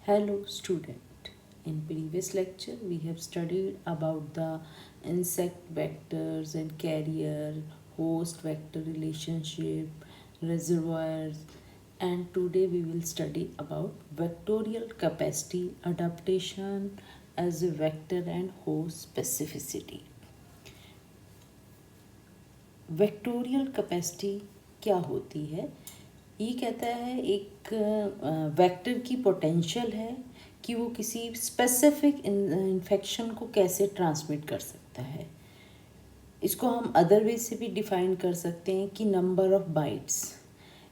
Hello student. In previous lecture we have studied about the insect vectors and carrier, host vector relationship, reservoirs, and today we will study about vectorial capacity adaptation as a vector and host specificity. Vectorial capacity क्या होती है? ये कहता है एक vector की potential है कि वो किसी स्पेसिफिक इन्फेक्शन को कैसे ट्रांसमिट कर सकता है। इसको हम अदर वे से भी डिफाइन कर सकते हैं कि number of bites,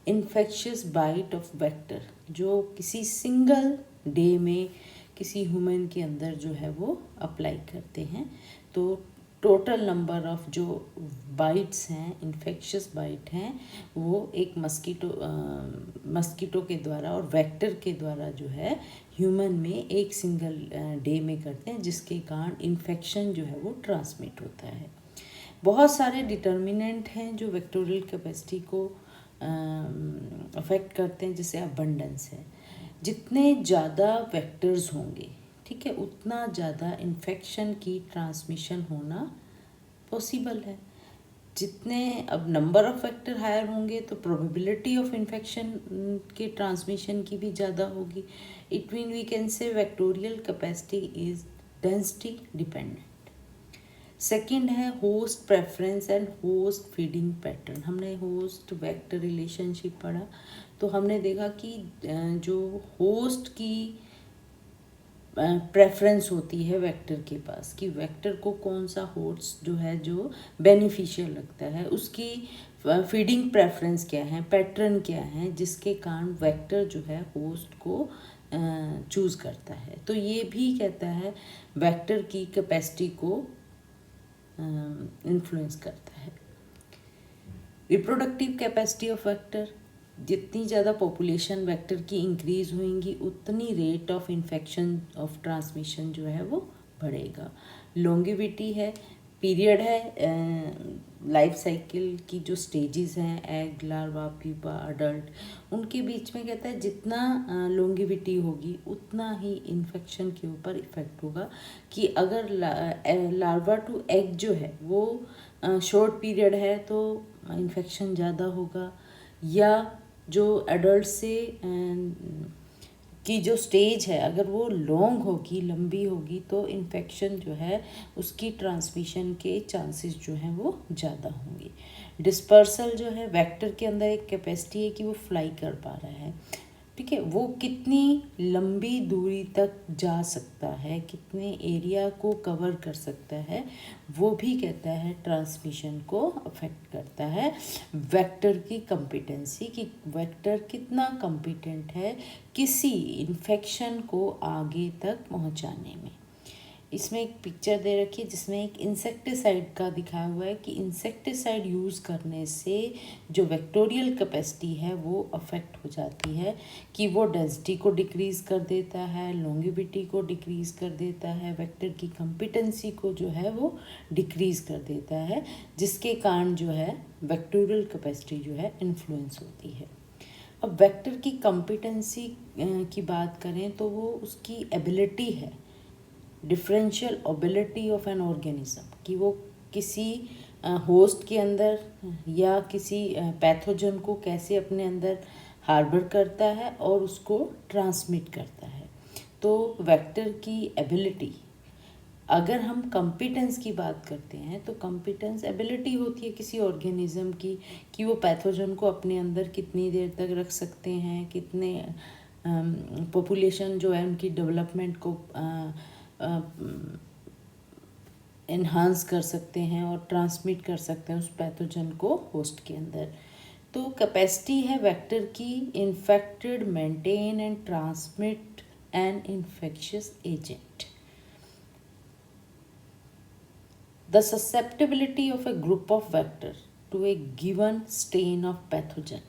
infectious bite of vector जो किसी सिंगल डे में किसी ह्यूमन के अंदर जो है वो अप्लाई करते हैं। तो टोटल नंबर ऑफ जो बाइट्स हैं, इन्फेक्शियस बाइट हैं, वो एक मस्कीटो के द्वारा और वेक्टर के द्वारा जो है ह्यूमन में एक सिंगल डे में करते हैं, जिसके कारण इन्फेक्शन जो है वो ट्रांसमिट होता है। बहुत सारे डिटर्मिनेंट हैं जो वेक्टोरियल कैपेसिटी को अफेक्ट करते हैं, जैसे अबंडेंस है। जितने ज़्यादा वेक्टर्स होंगे, ठीक है, उतना ज़्यादा इन्फेक्शन की ट्रांसमिशन होना पॉसिबल है। जितने अब नंबर ऑफ वेक्टर हायर होंगे तो प्रोबेबिलिटी ऑफ इन्फेक्शन के ट्रांसमिशन की भी ज़्यादा होगी। It mean we can say vectorial capacity is density dependent. Second है host preference and host feeding pattern. हमने होस्ट वेक्टर रिलेशनशिप पढ़ा, तो हमने देखा कि जो होस्ट की प्रेफरेंस होती है वेक्टर के पास, कि वेक्टर को कौन सा होस्ट जो है जो बेनिफिशियल लगता है, उसकी फीडिंग प्रेफरेंस क्या है, पैटर्न क्या है, जिसके कारण वेक्टर जो है होस्ट को चूज़ करता है। तो ये भी कहता है वेक्टर की कैपेसिटी को इन्फ्लुएंस करता है। रिप्रोडक्टिव कैपेसिटी ऑफ वेक्टर, जितनी ज़्यादा पॉपुलेशन वेक्टर की इंक्रीज होंगी उतनी rate of infection of transmission जो है वो बढ़ेगा। लॉन्गिविटी है, पीरियड है, लाइफ साइकिल की जो स्टेजेस हैं, एग, लार्वा, प्यूपा, अडल्ट, उनके बीच में कहता है जितना लॉन्गिविटी होगी उतना ही इन्फेक्शन के ऊपर इफेक्ट होगा। कि अगर लार्वा टू एग जो है वो शॉर्ट पीरियड है तो इन्फेक्शन ज़्यादा होगा, या जो एडल्ट से की जो स्टेज है अगर वो लॉन्ग होगी, लंबी होगी, तो इन्फेक्शन जो है उसकी ट्रांसमिशन के चांसेस जो हैं वो ज़्यादा होंगे। डिस्पर्सल जो है वेक्टर के अंदर एक कैपेसिटी है कि वो फ्लाई कर पा रहा है, ठीक है, वो कितनी लंबी दूरी तक जा सकता है, कितने एरिया को कवर कर सकता है, वो भी कहता है ट्रांसमिशन को अफेक्ट करता है। वेक्टर की कॉम्पिटेंसी, कि वेक्टर कितना कॉम्पिटेंट है किसी इन्फेक्शन को आगे तक पहुंचाने में। इसमें एक पिक्चर दे रखी है जिसमें एक इंसेक्टिसाइड का दिखाया हुआ है कि इंसेक्टिसाइड यूज़ करने से जो वेक्टोरियल कैपेसिटी है वो अफेक्ट हो जाती है, कि वो डेंसिटी को डिक्रीज़ कर देता है, लॉन्गिविटी को डिक्रीज़ कर देता है, वेक्टर की कॉम्पिटेंसी को जो है वो डिक्रीज़ कर देता है, जिसके कारण जो है वेक्टोरियल कैपेसिटी जो है इन्फ्लुएंस होती है। अब वेक्टर की कॉम्पिटेंसी की बात करें तो वो उसकी एबिलिटी है, differential ability of an organism, कि वो किसी होस्ट के अंदर या किसी पैथोजन को कैसे अपने अंदर हार्बर करता है और उसको ट्रांसमिट करता है। तो वेक्टर की एबिलिटी, अगर हम कॉम्पिटेंस की बात करते हैं तो कॉम्पिटेंस एबिलिटी होती है किसी ऑर्गेनिज्म की, कि वो पैथोजन को अपने अंदर कितनी देर तक रख सकते हैं, कितने पॉपुलेशन जो है उनकी डेवलपमेंट को इन्हांस कर सकते हैं और ट्रांसमिट कर सकते हैं उस पैथोजन को होस्ट के अंदर। तो कैपेसिटी है वेक्टर की infected, maintain and transmit an infectious agent. The susceptibility of a group of vector to a given strain of pathogen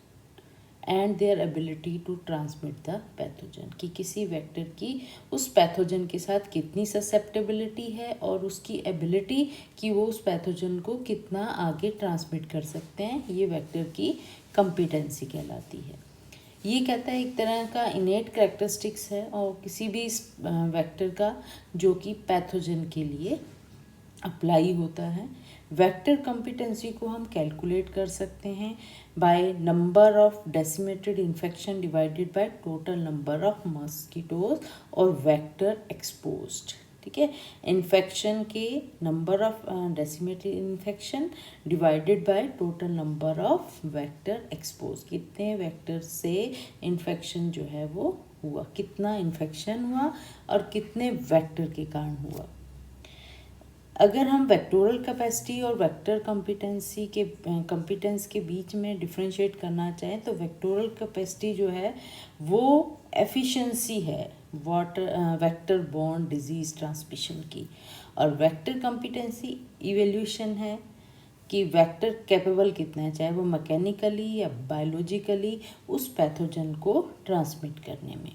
and their ability to transmit the pathogen, कि किसी vector की उस pathogen के साथ कितनी susceptibility है और उसकी एबिलिटी कि वो उस पैथोजन को कितना आगे ट्रांसमिट कर सकते हैं, ये वेक्टर की कॉम्पिटेंसी कहलाती है। ये कहता है एक तरह का इनेट कैरेक्टरिस्टिक्स है और किसी भी वेक्टर का जो कि पैथोजन के लिए अप्लाई होता है। वेक्टर कॉम्पिटेंसी को हम कैलकुलेट कर सकते हैं by number of decimated infection divided by total number of mosquitoes और वेक्टर एक्सपोज्ड। ठीक है, इन्फेक्शन के number of decimated infection divided by total number of vector expose, कितने वेक्टर से इन्फेक्शन जो है वो हुआ, कितना इन्फेक्शन हुआ और कितने वेक्टर के कारण हुआ। अगर हम वेक्टोरल कैपेसिटी और वेक्टर कॉम्पिटेंस के बीच में डिफरेंशिएट करना चाहें तो वेक्टोरल कैपेसिटी जो है वो एफिशिएंसी है वेक्टर बॉर्न डिजीज ट्रांसमिशन की, और वेक्टर कॉम्पिटेंसी इवोल्यूशन है कि वेक्टर कैपेबल कितना है, चाहे वो मैकेनिकली या बायोलॉजिकली उस पैथोजन को ट्रांसमिट करने में।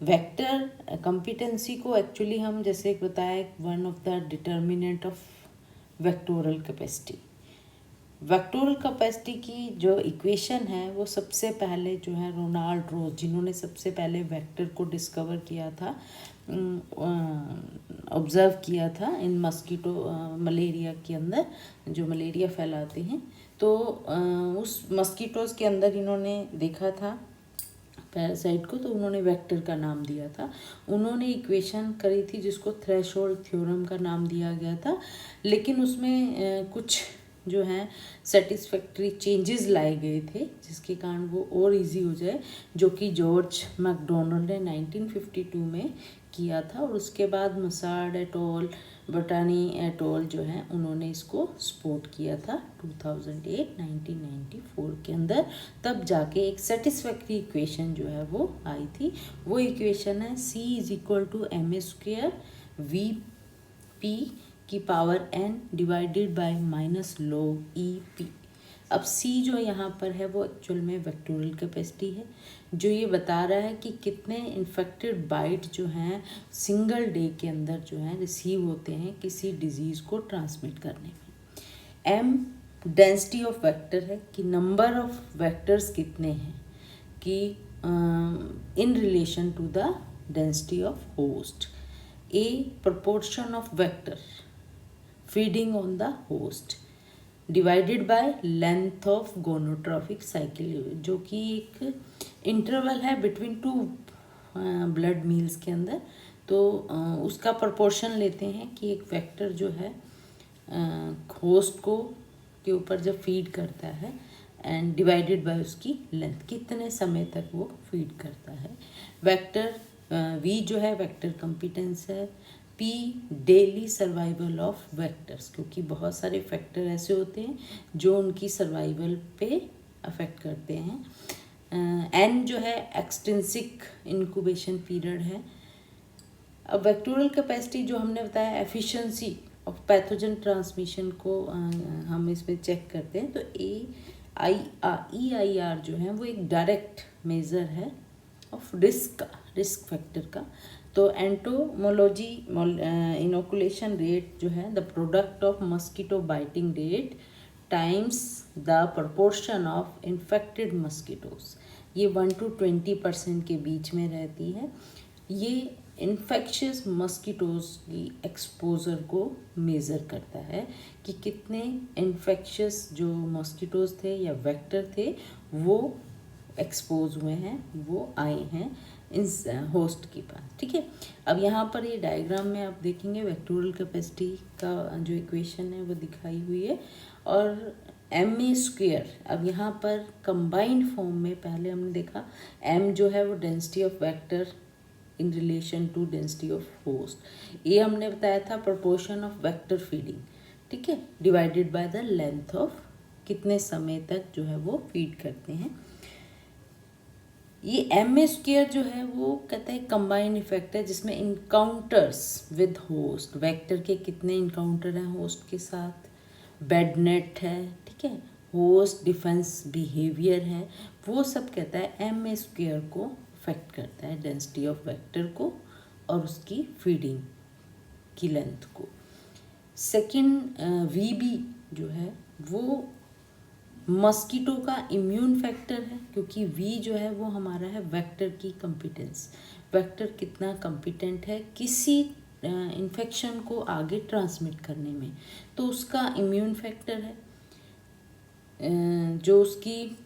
वेक्टर कॉम्पिटेंसी को एक्चुअली हम जैसे बताया one of the determinant of vectorial capacity. Vectorial capacity की जो इक्वेशन है वो सबसे पहले जो है रोनाल्ड रोज, जिन्होंने सबसे पहले वेक्टर को डिस्कवर किया था, ऑब्ज़र्व किया था इन मस्कीटो मलेरिया के अंदर, जो मलेरिया फैलाते हैं, तो उस मस्कीटोज़ के अंदर इन्होंने देखा था पैरासाइट को, तो उन्होंने वेक्टर का नाम दिया था। उन्होंने इक्वेशन करी थी जिसको थ्रेशोल्ड थ्योरम का नाम दिया गया था, लेकिन उसमें कुछ जो है सेटिस्फैक्ट्री चेंजेस लाए गए थे जिसके कारण वो और इजी हो जाए, जो कि जॉर्ज मैकडोनाल्ड ने 1952 में किया था, और उसके बाद मसार्ड एटोल, बटानी एटोल जो है उन्होंने इसको सपोर्ट किया था 1994 के अंदर। तब जाके एक सेटिस्फैक्ट्री इक्वेशन जो है वो आई थी। वो इक्वेशन है C=ma² VP की power n divided by -log EP। अब C जो यहाँ पर है वो एक्चुअल में वेक्टोरल कैपेसिटी है, जो ये बता रहा है कि कितने इन्फेक्टेड बाइट जो हैं सिंगल डे के अंदर जो है रिसीव होते हैं किसी डिजीज़ को ट्रांसमिट करने में। M डेंसिटी ऑफ वेक्टर है कि नंबर ऑफ वेक्टर्स कितने हैं कि in relation to the density of host. A proportion of vector feeding on the host divided by length of gonotrophic cycle, जो कि एक इंटरवल है बिटवीन टू ब्लड मील्स के अंदर। तो उसका प्रोपोर्शन लेते हैं कि एक वेक्टर जो है होस्ट को के ऊपर जब फीड करता है एंड डिवाइडेड बाय उसकी लेंथ, कितने समय तक वो फीड करता है। वेक्टर V जो है वेक्टर कॉम्पिटेंस है। P daily survival of vectors, क्योंकि बहुत सारे फैक्टर ऐसे होते हैं जो उनकी सर्वाइवल पे अफेक्ट करते हैं। N जो है एक्सटेंसिक इंक्यूबेशन पीरियड है। अब वेक्टोरल कैपेसिटी जो हमने बताया एफिशिएंसी ऑफ पैथोजन ट्रांसमिशन को हम इसमें चेक करते हैं, तो EIR जो है वो एक डायरेक्ट मेज़र है ऑफ रिस्क फैक्टर का। तो एंटोमोलॉजी इनोकुलेशन रेट जो है the product of mosquito biting rate times the proportion of infected mosquitoes, ये 1 to 20% के बीच में रहती है। ये इन्फेक्शियस मस्कीटोज की एक्सपोजर को मेज़र करता है कि कितने इन्फेक्शियस जो मस्कीटोज थे या वेक्टर थे वो एक्सपोज हुए हैं, वो आए हैं इस होस्ट के पास। ठीक है, अब यहाँ पर ये डायग्राम में आप देखेंगे वेक्टोरल कैपेसिटी का जो इक्वेशन है वो दिखाई हुई है, और ma²। अब यहाँ पर कंबाइंड फॉर्म में पहले हमने देखा m जो है वो density of vector in relation to density of host. ये हमने बताया था प्रोपोर्शन ऑफ वेक्टर फीडिंग, ठीक है, divided by the length of कितने समय तक जो है वो फीड करते हैं। ये ma² जो है वो कहते हैं कंबाइंड इफेक्ट है, जिसमें इनकाउंटर्स विद होस्ट, वेक्टर के कितने इनकाउंटर हैं होस्ट के साथ, बेड नेट है, ठीक है, होस्ट डिफेंस बिहेवियर है, वो सब कहता है ma² को अफेक्ट करता है, डेंसिटी ऑफ वेक्टर को और उसकी फीडिंग की लेंथ को। सेकंड VB जो है वो मस्कीटो का इम्यून फैक्टर है, क्योंकि वी जो है वो हमारा है वेक्टर की कम्पिटेंस, वेक्टर कितना कम्पिटेंट है किसी इन्फेक्शन को आगे ट्रांसमिट करने में, तो उसका इम्यून फैक्टर है। जो उसकी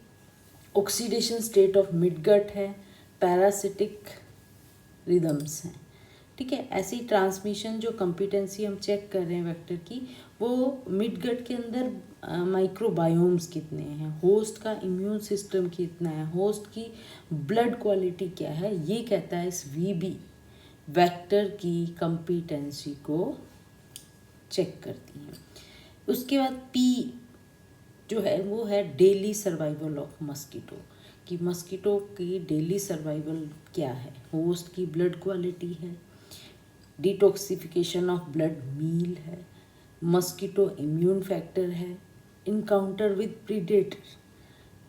ऑक्सीडेशन स्टेट ऑफ मिडगट है, पैरासिटिक रिदम्स हैं, ठीक है। ऐसी ट्रांसमिशन जो कम्पिटेंसी हम चेक कर रहे हैं वेक्टर की, वो मिडगट के अंदर माइक्रोबायोम्स कितने हैं, होस्ट का इम्यून सिस्टम कितना है, होस्ट की ब्लड क्वालिटी क्या है, ये कहता है इस वीबी वेक्टर की कम्पिटेंसी को चेक करती है। उसके बाद पी जो है वो है डेली सर्वाइवल ऑफ मस्कीटो, कि मस्कीटो की डेली सर्वाइवल क्या है, होस्ट की ब्लड क्वालिटी है, डिटॉक्सिफिकेशन ऑफ ब्लड मील है, मस्कीटो इम्यून फैक्टर है, encounter with predator,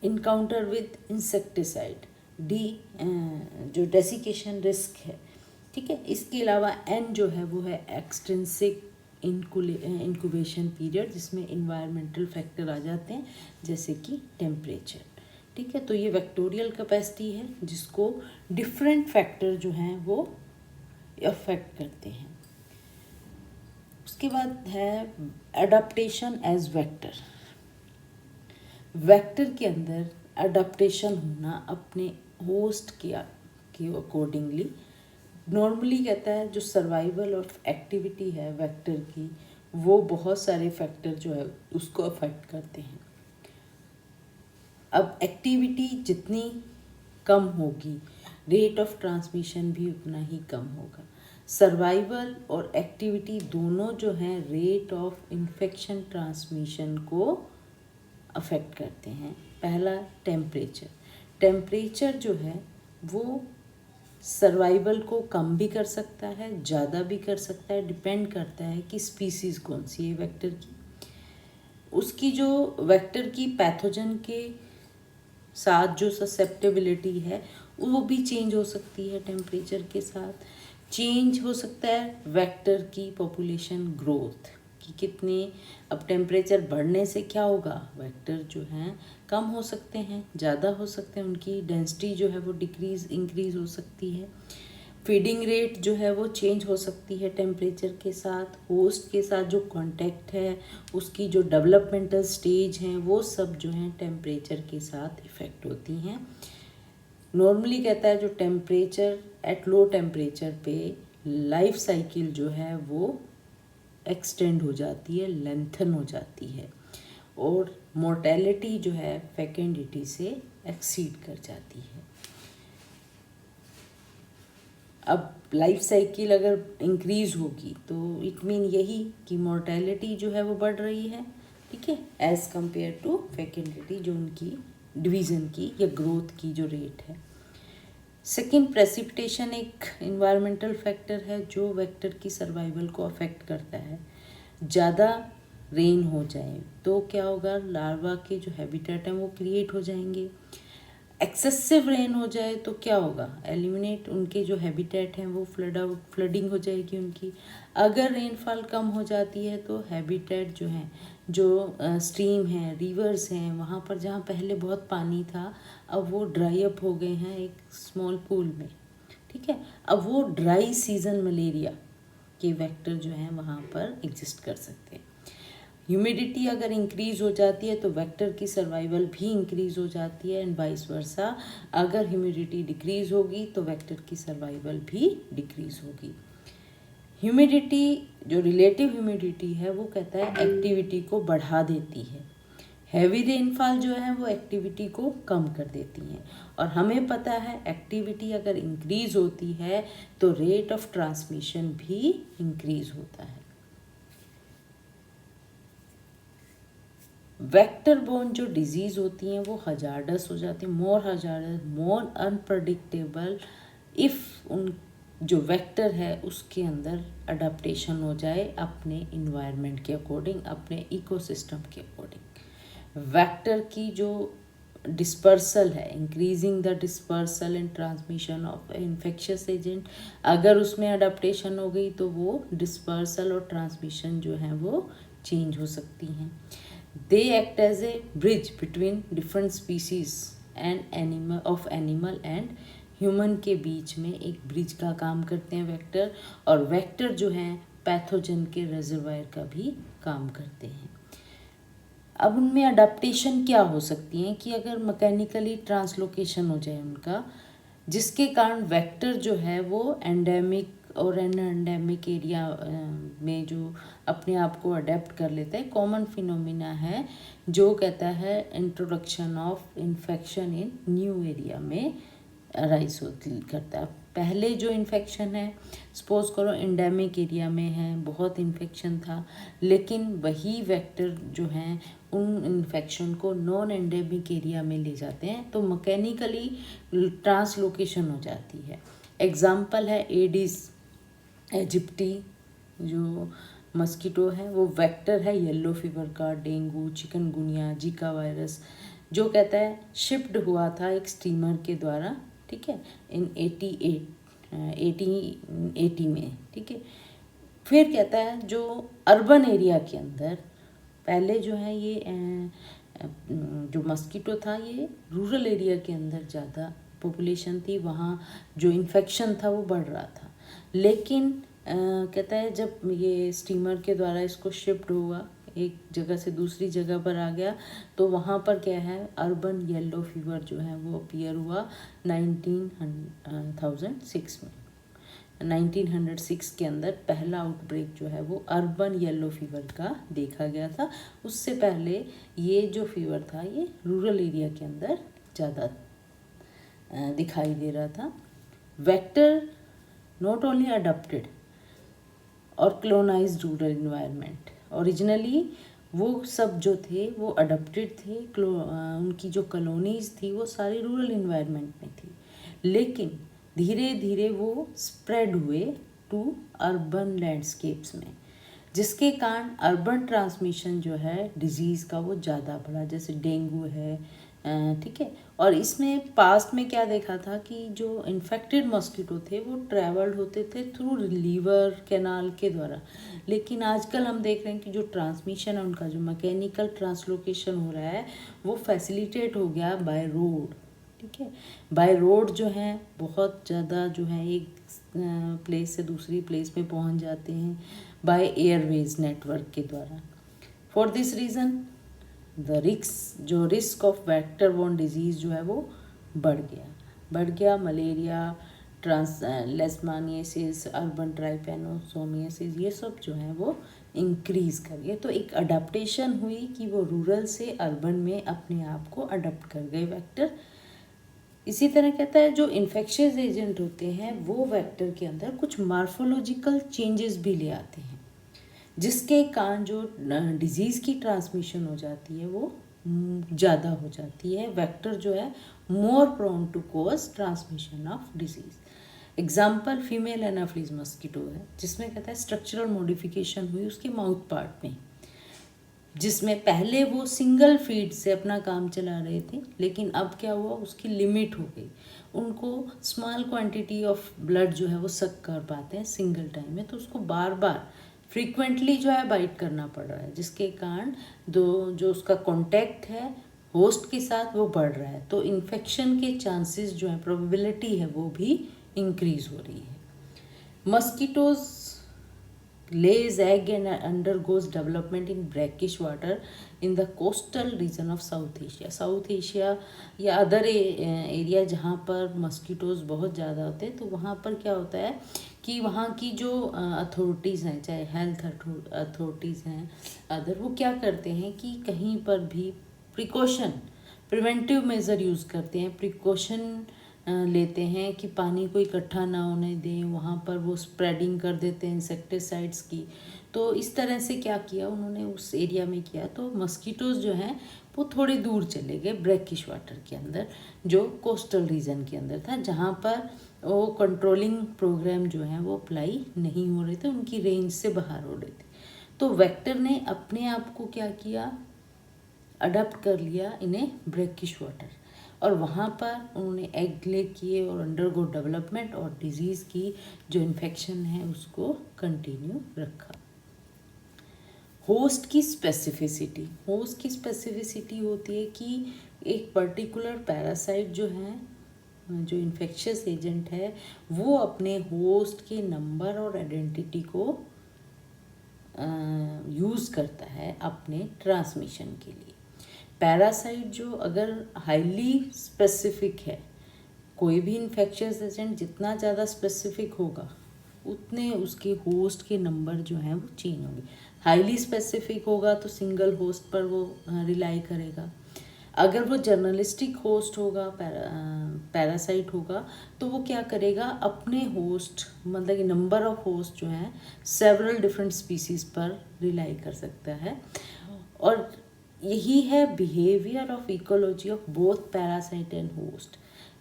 encounter with insecticide, जो डेसिकेशन रिस्क है, ठीक है। इसके अलावा एन जो है वो है एक्सटेंसिव इंक्यूबेशन पीरियड, जिसमें इन्वायरमेंटल फैक्टर आ जाते हैं जैसे कि टेम्परेचर, ठीक है। तो ये वेक्टोरियल कैपेसिटी है जिसको डिफरेंट फैक्टर जो हैं वो अफेक्ट करते हैं। उसके बाद है अडाप्टेशन एज वेक्टर, वेक्टर के अंदर अडाप्टेशन होना अपने होस्ट के अकॉर्डिंगली। नॉर्मली कहता है जो सर्वाइवल ऑफ एक्टिविटी है वेक्टर की, वो बहुत सारे फैक्टर जो है उसको अफेक्ट करते हैं। अब एक्टिविटी जितनी कम होगी, रेट ऑफ ट्रांसमिशन भी उतना ही कम होगा। सर्वाइवल और एक्टिविटी दोनों जो हैं रेट ऑफ इन्फेक्शन ट्रांसमिशन को अफेक्ट करते हैं। पहला टेम्परेचर, टेम्परेचर जो है वो सर्वाइवल को कम भी कर सकता है, ज़्यादा भी कर सकता है, डिपेंड करता है कि स्पीसीज़ कौन सी है वेक्टर की। उसकी जो वेक्टर की पैथोजन के साथ जो ससेप्टेबिलिटी है वो भी चेंज हो सकती है टेम्परेचर के साथ। चेंज हो सकता है वेक्टर की पॉपुलेशन ग्रोथ कि कितने, अब टेम्परेचर बढ़ने से क्या होगा, वेक्टर जो हैं कम हो सकते हैं, ज़्यादा हो सकते हैं, उनकी डेंसिटी जो है वो इंक्रीज़ हो सकती है। फीडिंग रेट जो है वो चेंज हो सकती है टेम्परेचर के साथ। होस्ट के साथ जो कांटेक्ट है, उसकी जो डेवलपमेंटल स्टेज हैं, वो सब जो हैं टेम्परेचर के साथ इफ़ेक्ट होती हैं। नॉर्मली कहता है जो टेम्परेचर एट लो टेम्परेचर पे लाइफ साइकिल जो है वो एक्सटेंड हो जाती है, लेंथन हो जाती है, और मोर्टेलिटी जो है फेकेंडिटी से एक्सीड कर जाती है। अब लाइफ साइकिल अगर इंक्रीज़ होगी तो इट मीन यही कि मोर्टेलिटी जो है वो बढ़ रही है, ठीक है, एज़ कंपेयर टू फेकेंडिटी, जो उनकी डिवीज़न की या ग्रोथ की जो रेट है। सेकेंड, प्रेसिपिटेशन एक इन्वायरमेंटल फैक्टर है जो वेक्टर की सर्वाइवल को अफेक्ट करता है। ज़्यादा रेन हो जाए तो क्या होगा, लार्वा के जो हैबिटेट हैं वो क्रिएट हो जाएंगे। एक्सेसिव रेन हो जाए तो क्या होगा, एलिमिनेट, उनके जो हैबिटेट हैं वो फ्लडिंग हो जाएगी उनकी। अगर रेनफॉल कम हो जाती है तो हैबिटेट जो हैं, जो स्ट्रीम हैं, रिवर्स हैं, वहाँ पर जहाँ पहले बहुत पानी था अब वो ड्राई अप हो गए हैं एक स्मॉल पूल में, ठीक है। अब वो ड्राई सीजन मलेरिया के वेक्टर जो हैं वहाँ पर एग्जिस्ट कर सकते हैं। ह्यूमिडिटी अगर इंक्रीज़ हो जाती है तो वेक्टर की सर्वाइवल भी इंक्रीज़ हो जाती है, एंड वाइस वर्सा। अगर ह्यूमिडिटी डिक्रीज़ होगी तो वेक्टर की सर्वाइवल भी डिक्रीज़ होगी। ह्यूमिडिटी, जो रिलेटिव ह्यूमिडिटी है, वो कहता है एक्टिविटी को बढ़ा देती है। हैवी रेनफॉल जो है वो एक्टिविटी को कम कर देती हैं, और हमें पता है एक्टिविटी अगर इंक्रीज़ होती है तो रेट ऑफ ट्रांसमिशन भी इंक्रीज़ होता है। वेक्टर बोर्न जो डिजीज़ होती हैं वो हजार्डस हो जाती हैं, मोर हजार्डस, मोर अनप्रडिक्टेबल, इफ़ उन जो वेक्टर है उसके अंदर अडाप्टेशन हो जाए अपने इन्वायरमेंट के अकॉर्डिंग, अपने इकोसिस्टम के अकॉर्डिंग। वेक्टर की जो डिस्पर्सल है, increasing the dispersal and transmission of infectious agent, अगर उसमें अडाप्टेशन हो गई तो वो डिस्पर्सल और ट्रांसमिशन जो है वो चेंज हो सकती हैं। They act as a bridge between different species and animal and human के बीच में एक ब्रिज का काम करते हैं वेक्टर, और वेक्टर जो हैं पैथोजन के रिजर्वायर का भी काम करते हैं। अब उनमें अडेप्टेशन क्या हो सकती हैं कि अगर मैकेनिकली ट्रांसलोकेशन हो जाए उनका, जिसके कारण वेक्टर जो है वो एंडेमिक और एंडेमिक एरिया में जो अपने आप को अडेप्ट कर लेता है। कॉमन फिनोमिना है जो कहता है introduction of infection in new area में राइज करता है। पहले जो इन्फेक्शन है, सपोज करो एंडेमिक एरिया में है, बहुत इन्फेक्शन था, लेकिन वही वेक्टर जो हैं उन इन्फेक्शन को नॉन एंडेमिक एरिया में ले जाते हैं, तो मैकेनिकली ट्रांसलोकेशन हो जाती है। एग्जाम्पल है एडिस एजिप्टी जो मस्कीटो है, वो वेक्टर है येलो फीवर का, डेंगू, चिकनगुनिया, जीका वायरस, जो कहता है शिफ्ट हुआ था एक स्टीमर के द्वारा, ठीक है, इन 1880 में, ठीक है। फिर कहता है जो अर्बन एरिया के अंदर पहले जो है ये जो मस्कीटो था ये रूरल एरिया के अंदर ज़्यादा पॉपुलेशन थी, वहाँ जो इन्फेक्शन था वो बढ़ रहा था, लेकिन कहता है जब ये स्टीमर के द्वारा इसको शिफ्ट हुआ, एक जगह से दूसरी जगह पर आ गया, तो वहाँ पर क्या है अर्बन येलो फीवर जो है वो अपीयर हुआ 1906 में। 1906 के अंदर पहला आउटब्रेक जो है वो अर्बन येलो फीवर का देखा गया था। उससे पहले ये जो फीवर था ये रूरल एरिया के अंदर ज़्यादा दिखाई दे रहा था। वेक्टर नॉट ओनली अडॉप्टेड और क्लोनाइज्ड रूरल इन्वायरमेंट, ओरिजिनली वो सब जो थे वो अडॉप्टेड थे, उनकी जो कॉलोनीज थी वो सारी रूरल इन्वायरमेंट में थी, लेकिन धीरे धीरे वो स्प्रेड हुए टू अर्बन लैंडस्केप्स में, जिसके कारण अर्बन ट्रांसमिशन जो है डिजीज़ का वो ज़्यादा बढ़ा, जैसे डेंगू है, ठीक है। और इसमें पास्ट में क्या देखा था कि जो इन्फेक्टेड मॉस्किटो थे वो ट्रैवल्ड होते थे थ्रू लीवर कैनाल के द्वारा, लेकिन आजकल हम देख रहे हैं कि जो ट्रांसमिशन है उनका जो मैकेनिकल ट्रांसलोकेशन हो रहा है वो फैसिलिटेट हो गया बाय रोड, ठीक है। बाय रोड जो है बहुत ज़्यादा जो है एक प्लेस से दूसरी प्लेस में पहुंच जाते हैं बाय एयरवेज नेटवर्क के द्वारा। For this reason the risk of vector borne disease जो है वो बढ़ गया। मलेरिया, लेशमानियासिस, अर्बन ट्राइपैनोसोमियासिस, ये सब जो है वो इंक्रीज़ कर गए। तो एक अडेप्टेशन हुई कि वो रूरल से अर्बन में अपने आप को अडॉप्ट कर गए वेक्टर। इसी तरह कहता है जो इन्फेक्शियस एजेंट होते हैं वो वेक्टर के अंदर कुछ मार्फोलॉजिकल चेंजेस भी ले आते हैं, जिसके कारण जो डिजीज़ की ट्रांसमिशन हो जाती है वो ज़्यादा हो जाती है। वेक्टर जो है more prone to cause transmission of disease. Example female anopheles mosquito है, जिसमें कहता है स्ट्रक्चरल मॉडिफिकेशन हुई उसके माउथ पार्ट में, जिसमें पहले वो सिंगल फीड से अपना काम चला रहे थे, लेकिन अब क्या हुआ उसकी लिमिट हो गई, उनको स्मॉल क्वांटिटी ऑफ ब्लड जो है वो सक कर पाते हैं सिंगल टाइम में, तो उसको बार बार फ्रीक्वेंटली जो है बाइट करना पड़ रहा है, जिसके कारण जो उसका कांटेक्ट है होस्ट के साथ वो बढ़ रहा है, तो इन्फेक्शन के चांसेस जो है प्रोबेबिलिटी है वो भी इंक्रीज हो रही है। Mosquitoes lays egg and undergoes development in brackish water in the coastal region of South Asia या अदर एरिया जहाँ पर मस्कीटोज बहुत ज़्यादा होते हैं, तो वहाँ पर क्या होता है कि वहाँ की जो अथॉरिटीज़ हैं, चाहे हेल्थ अथॉरिटीज़ हैं अदर, वो क्या करते हैं कि कहीं पर भी प्रिवेंटिव मेज़र यूज़ करते हैं, प्रिकॉशन लेते हैं कि पानी को इकट्ठा ना होने दें, वहाँ पर वो स्प्रेडिंग कर देते हैं इंसेक्टिसाइड्स की। तो इस तरह से क्या किया उन्होंने उस एरिया में किया, तो मस्कीटोज जो हैं वो थोड़े दूर चले गए ब्रैकिश वाटर के अंदर, जो कोस्टल रीजन के अंदर था, जहाँ पर वो कंट्रोलिंग प्रोग्राम जो है वो अप्लाई नहीं हो रहे थे, उनकी रेंज से बाहर हो रहे थे। तो वेक्टर ने अपने आप को क्या किया, अडॉप्ट कर लिया इन्हें ब्रैकिश वाटर, और वहाँ पर उन्होंने एग ले किए और अंडरगो डेवलपमेंट और डिजीज़ की जो इन्फेक्शन है उसको कंटिन्यू रखा। होस्ट की स्पेसिफिसिटी होती है कि एक पर्टिकुलर पैरासाइट जो है, जो इन्फेक्शियस एजेंट है, वो अपने होस्ट के नंबर और आइडेंटिटी को यूज़ करता है अपने ट्रांसमिशन के लिए। पैरासाइट जो अगर हाईली स्पेसिफिक है, कोई भी इन्फेक्शियस एजेंट जितना ज़्यादा स्पेसिफिक होगा उतने उसके होस्ट के नंबर जो हैं वो चेंज होंगे। हाईली स्पेसिफिक होगा तो सिंगल होस्ट पर वो रिलाई करेगा। अगर वो जर्नलिस्टिक होस्ट होगा, पैरासाइट होगा, तो वो क्या करेगा, अपने होस्ट मतलब कि नंबर ऑफ होस्ट जो हैं सेवरल डिफरेंट स्पीसीज पर रिलाई कर सकता है। और यही है behaviour of ecology of both parasite and host.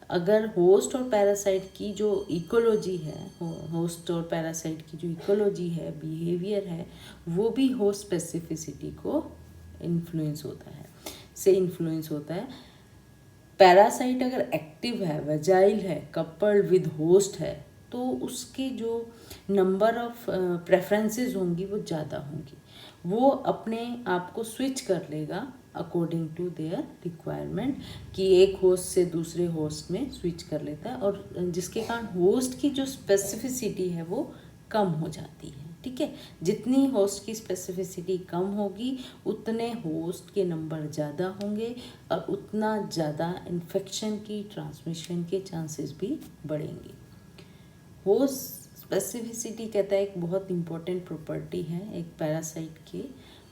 अगर होस्ट और पैरासाइट की जो इकोलॉजी है, होस्ट और पैरासाइट की जो इकोलॉजी है, बिहेवियर है, वो भी होस्ट स्पेसिफिसिटी को इन्फ्लुएंस होता है। पैरासाइट अगर एक्टिव है, वेजाइल है, कपल्ड विद होस्ट है, तो उसके जो नंबर ऑफ प्रेफरेंसेस होंगी वो ज़्यादा होंगी। वो अपने आप को स्विच कर लेगा अकॉर्डिंग टू देयर रिक्वायरमेंट, कि एक होस्ट से दूसरे होस्ट में स्विच कर लेता है, और जिसके कारण होस्ट की जो स्पेसिफिसिटी है वो कम हो जाती है। ठीक है, जितनी होस्ट की स्पेसिफिसिटी कम होगी उतने होस्ट के नंबर ज़्यादा होंगे और उतना ज़्यादा इन्फेक्शन की ट्रांसमिशन के चांसेस भी बढ़ेंगे। होस्ट स्पेसिफिसिटी कहता है एक बहुत इम्पोर्टेंट प्रॉपर्टी है एक पैरासाइट के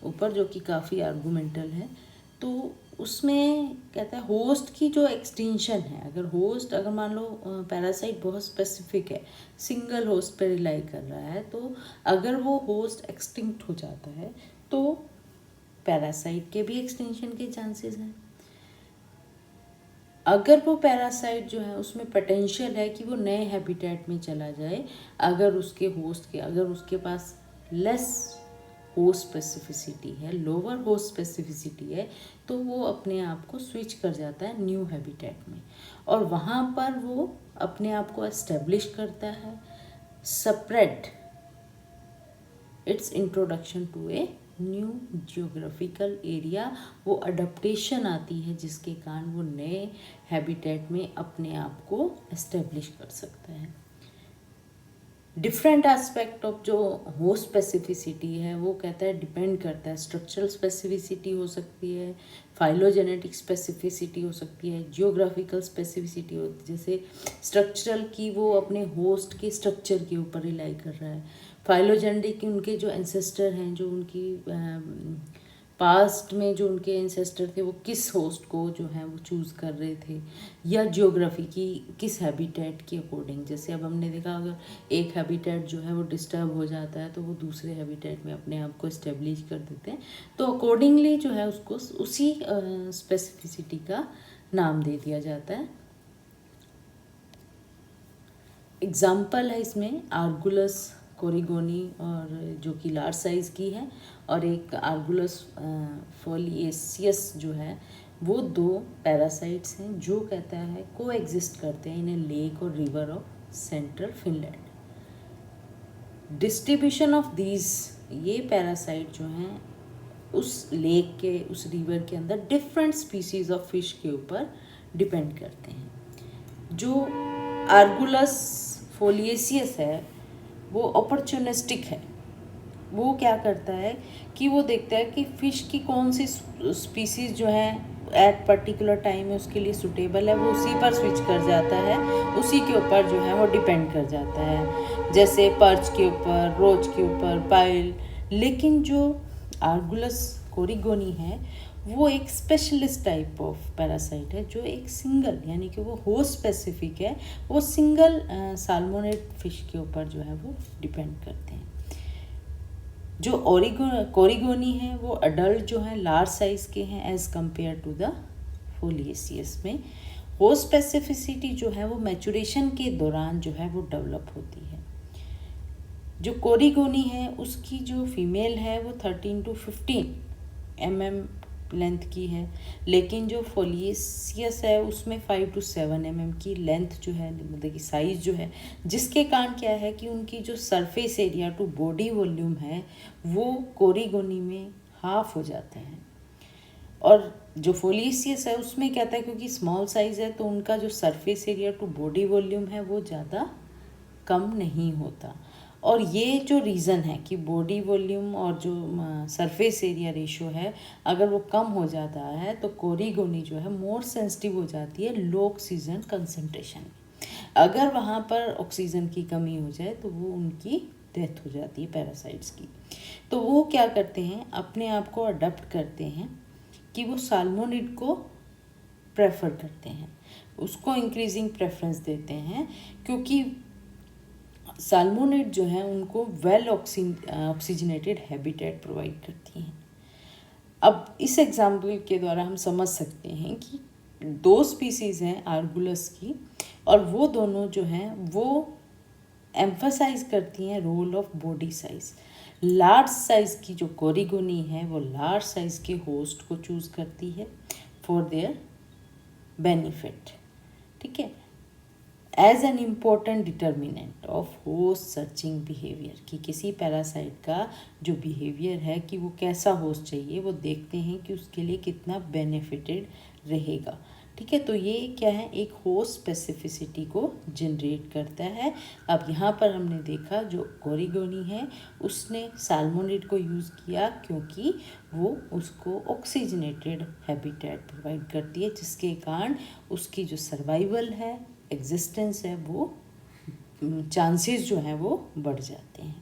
ऊपर, जो कि काफ़ी आर्गूमेंटल है। तो उसमें कहता है होस्ट की जो एक्सटेंशन है, अगर मान लो पैरासाइट बहुत स्पेसिफिक है, सिंगल होस्ट पर रिलाई कर रहा है, तो अगर वो होस्ट एक्सटिंक्ट हो जाता है तो पैरासाइट के भी एक्सटेंशन के चांसेस हैं। अगर वो पैरासाइट जो है उसमें पोटेंशियल है कि वो नए हैबिटेट में चला जाए, अगर उसके पास लेस होस्ट स्पेसिफिसिटी है, लोअर होस्ट स्पेसिफिसिटी है, तो वो अपने आप को स्विच कर जाता है न्यू हैबिटेट में, और वहाँ पर वो अपने आप को एस्टेब्लिश करता है, spread its introduction to a new geographical area. वो अडप्टेशन आती है जिसके कारण वो नए हैबिटेट में अपने आप को एस्टेब्लिश कर सकता है। डिफरेंट एस्पेक्ट ऑफ जो होस्ट स्पेसिफिसिटी है वो कहता है डिपेंड करता है, स्ट्रक्चरल स्पेसिफिसिटी हो सकती है, फाइलोजेनेटिक स्पेसिफिसिटी हो सकती है, जियोग्राफिकल स्पेसिफिसिटी होती है। जैसे स्ट्रक्चरल की वो अपने होस्ट के स्ट्रक्चर के ऊपर रिलाई कर रहा है, फाइलोजेनेटिक उनके जो एंसेस्टर हैं, जो उनकी पास्ट में जो उनके एंसेस्टर थे वो किस होस्ट को जो है वो चूज़ कर रहे थे, या जियोग्राफी की किस हैबिटेट के अकॉर्डिंग। जैसे अब हमने देखा अगर एक हैबिटेट जो है वो डिस्टर्ब हो जाता है तो वो दूसरे हैबिटेट में अपने आप को इस्टेब्लिश कर देते हैं, तो अकॉर्डिंगली जो है उसको उसी स्पेसिफिसिटी का नाम दे दिया जाता है। एग्जाम्पल है इसमें आर्गुलस कोरिगोनी, और जो कि लार्ज साइज़ की है, और एक आर्गुलस फोलिएसियस जो है, वो दो पैरासाइट्स हैं जो कहता है को एग्जिस्ट करते हैं इन ए लेक और river of central Finland. Distribution of these, ये पैरासाइट जो हैं उस लेक के, उस रिवर के अंदर डिफरेंट स्पीसीज ऑफ फिश के ऊपर डिपेंड करते हैं। जो आर्गुलस फोलिएसियस है वो अपॉर्चुनिस्टिक है, वो क्या करता है कि वो देखता है कि फ़िश की कौन सी स्पीसीज़ जो है एट पर्टिकुलर टाइम में उसके लिए सूटेबल है, वो उसी पर स्विच कर जाता है, उसी के ऊपर जो है वो डिपेंड कर जाता है, जैसे पर्च के ऊपर, रोच के ऊपर, पाइल। लेकिन जो आर्गुलस कोरिगोनी है वो एक स्पेशलिस्ट टाइप ऑफ पैरासाइट है, जो एक सिंगल, यानी कि वो होस्ट स्पेसिफिक है, वो सिंगल साल्मोनेड फिश के ऊपर जो है वो डिपेंड करते हैं। जो कोरिगोनी है वो अडल्ट जो है लार्ज साइज़ के हैं एज़ कम्पेयर टू द फोलिएसियस में। होस्ट स्पेसिफिसिटी जो है वो मैचुरेशन के दौरान जो है वो डेवलप होती है। जो कोरिगोनी है उसकी जो फीमेल है वो 13 to 15 mm लेंथ की है, लेकिन जो फोलिएसियस है उसमें 5 to 7 mm की लेंथ जो है, मतलब कि साइज़ जो है, जिसके कारण क्या है कि उनकी जो surface area to body volume है वो कोरिगोनी में हाफ हो जाता है। और जो फोलिएसियस है उसमें क्या था, क्योंकि स्मॉल साइज़ है तो उनका जो surface area to body volume है वो ज़्यादा कम नहीं होता। और ये जो रीज़न है कि बॉडी वॉल्यूम और जो सरफेस एरिया रेशो है, अगर वो कम हो जाता है तो कोरिगोनी जो है मोर सेंसिटिव हो जाती है लो ऑक्सीजन कंसंट्रेशन। अगर वहाँ पर ऑक्सीजन की कमी हो जाए तो वो उनकी डेथ हो जाती है पैरासाइट्स की। तो वो क्या करते हैं, अपने आप को अडॉप्ट करते हैं कि वो साल्मोनिड को प्रेफर करते हैं, उसको इंक्रीजिंग प्रेफरेंस देते हैं, क्योंकि साल्मोनिड जो है उनको वेल ऑक्सीजनेटेड हैबिटेट प्रोवाइड करती हैं। अब इस एग्जाम्पल के द्वारा हम समझ सकते हैं कि दो स्पीसीज़ हैं आर्गुलस की, और वो दोनों जो हैं वो एम्फसाइज करती हैं role of body size. Large size की जो कोरिगोनी है वो लार्ज साइज़ के होस्ट को चूज़ करती है फॉर देयर बेनिफिट, ठीक है, as an important determinant of host searching behaviour, कि किसी पैरासाइट का जो बिहेवियर है कि वो कैसा होस्ट चाहिए, वो देखते हैं कि उसके लिए कितना बेनिफिटेड रहेगा, ठीक है। तो ये क्या है, एक होस्ट स्पेसिफिसिटी को जनरेट करता है। अब यहाँ पर हमने देखा जो कोरिगोनी है उसने साल्मोनिड को यूज़ किया क्योंकि वो उसको ऑक्सीजनेटेड हैबिटेट प्रोवाइड करती है, जिसके कारण उसकी जो सर्वाइवल है, एग्जिस्टेंस है, वो चांसेस जो हैं वो बढ़ जाते हैं।